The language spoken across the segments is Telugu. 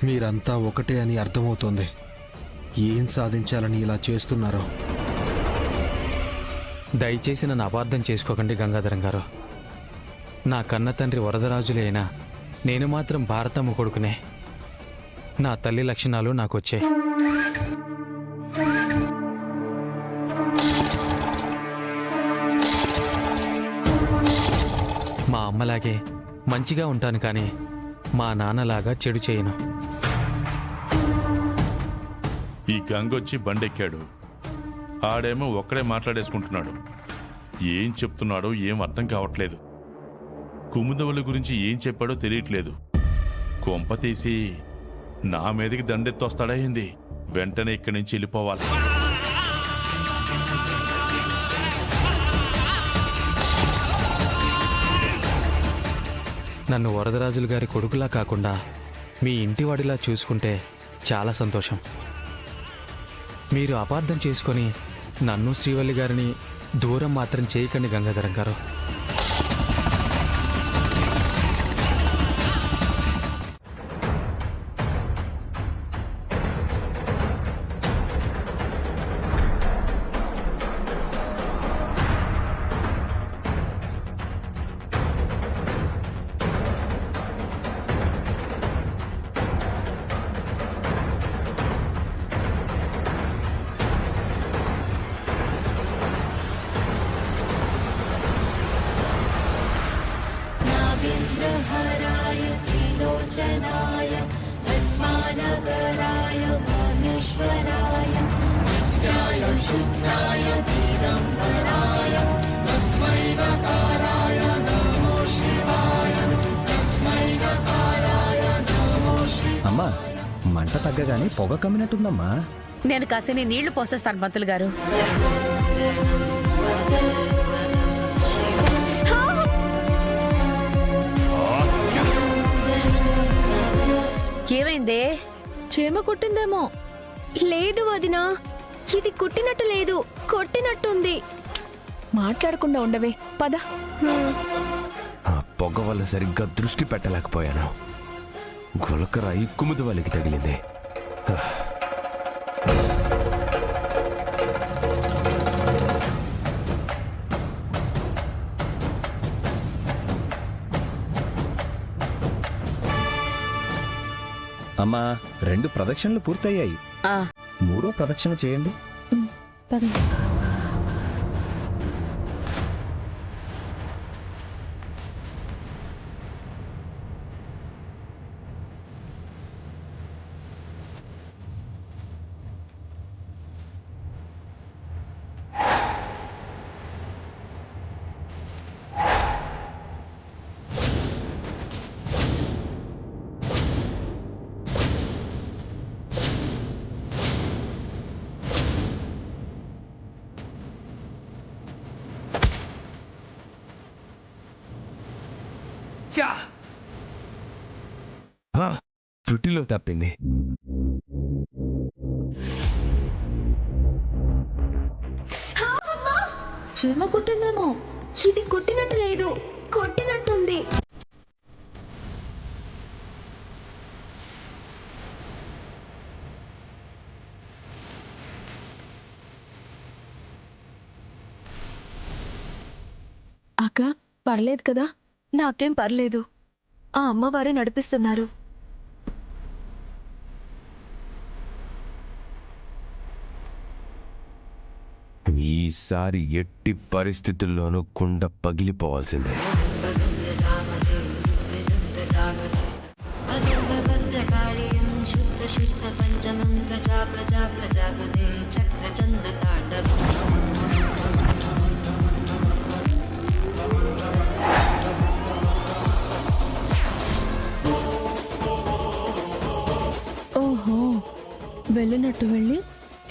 మీరంతా ఒకటే అని అర్థమవుతోంది. ఏం సాధించాలని ఇలా చేస్తున్నారో. దయచేసి నన్ను అపార్థం చేసుకోకండి గంగాధరం గారు. నా కన్న తండ్రి వరదరాజులే అయినా నేను మాత్రం భారతమ్మ కొడుకునే. నా తల్లి లక్షణాలు నాకొచ్చాయి. మా అమ్మలాగే మంచిగా ఉంటాను, కానీ మా నాన్నలాగా చెడు చేయను. ఈ గంగొచ్చి బండెక్కాడు, ఆడేమో ఒక్కడే మాట్లాడేసుకుంటున్నాడు. ఏం చెప్తున్నాడో ఏం అర్థం కావట్లేదు. కుముదవుల గురించి ఏం చెప్పాడో తెలియట్లేదు. కొంప తీసి నా మీదకి దండెత్తొస్తాడయింది. వెంటనే ఇక్కడి నుంచి వెళ్ళిపోవాలి. నన్ను వరదరాజులు గారి కొడుకులా కాకుండా మీ ఇంటివాడిలా చూసుకుంటే చాలా సంతోషం. మీరు అపార్థం చేసుకొని నన్ను శ్రీవల్లి గారిని దూరం మాత్రం చేయకండి గంగాధరం గారు. हराय त्रिलोचनाय भस्मानगराय महेश्वराय नित्याय शुद्धाय दिगम्बराय तस्मै नकाराय नमो शिवाय तस्मै नकाराय नमो शिवाय. అమ్మా, మంట తగ్గగానే పొగ కమ్మినట్టుందమ్మా. నేను కాసిని నీళ్లు పోసేస్తాను పంతులు గారు. ఏమైందే? చీమ కుట్టిందేమో. లేదు వదినా, ఇది కుట్టినట్టు లేదు, కొట్టినట్టుంది. మాట్లాడకుండా ఉండవే, పద. ఆ పొగ వల్ల సరిగ్గా దృష్టి పెట్టలేకపోయాను. గులకరాయి కుముదవలికి తగిలింది. అమ్మా, 2 ప్రదక్షిణలు పూర్తయ్యాయి. 3వ ప్రదక్షిణ చేయండి. పద. త్రుటిలో తప్పింది. చీమ కుట్టిందేమో. ఇది కుట్టినట్టు లేదు, కొట్టినట్టుంది. అక్క, పర్లేదు కదా? నాకేం పర్లేదు. ఆ అమ్మవారే నడిపిస్తున్నారు. ఈసారి ఎట్టి పరిస్థితుల్లోనూ కుండ పగిలిపోవాల్సిందే. ఓహో, వెళ్ళినట్టు వెళ్ళి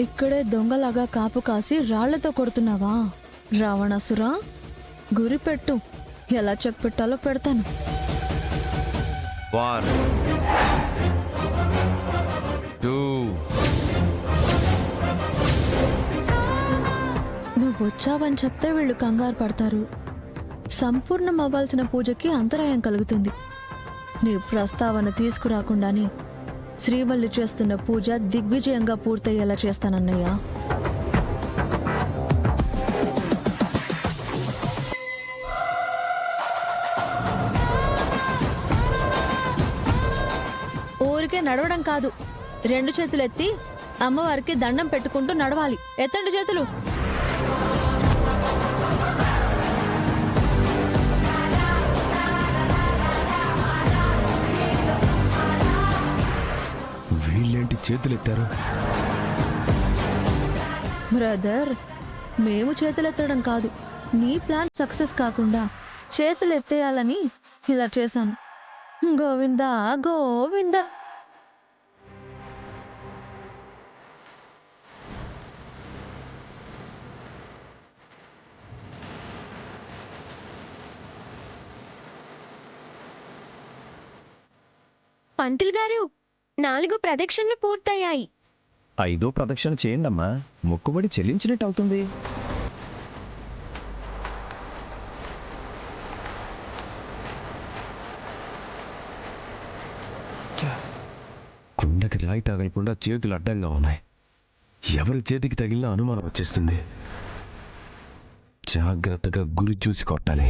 ఇక్కడే దొంగలాగా కాపు కాసి రాళ్లతో కొడుతున్నావా? రావణాసురా, గురి పెట్టు. ఎలా చెప్పెట్టాలో పెడతాను. 1 2 నువ్వు వచ్చావని చెప్తే వీళ్ళు కంగారు పడతారు. సంపూర్ణం అవ్వాల్సిన పూజకి అంతరాయం కలుగుతుంది. నీ ప్రస్తావన తీసుకురాకుండానే శ్రీవల్లి చేస్తున్న పూజ దిగ్విజయంగా పూర్తయ్యేలా చేస్తానన్నయ్య. ఊరికే నడవడం కాదు, 2 చేతులు ఎత్తి అమ్మవారికి దండం పెట్టుకుంటూ నడవాలి. ఎత్తండి చేతులు. వీళ్ళేంటి చేతులు ఎత్తారు? బ్రదర్, మేము చేతులెత్తడం కాదు, నీ ప్లాన్ సక్సెస్ కాకుండా చేతులు ఎత్తేయాలని ఇలా చేశాను. గోవిందా గోవిందా. పంతులు గారు, 4 ప్రదక్షిణలు పూర్తయ్యాయి. 5వ ప్రదక్షిణ చేయండమ్మా, మొక్కుబడి చెల్లించినట్టు అవుతుంది. కుండకి రాయి తగలకుండా చేతులు అడ్డంగా ఉన్నాయి. ఎవరి చేతికి తగిలినా అనుమానం వచ్చేస్తుంది. జాగ్రత్తగా గురి చూసి కొట్టాలి.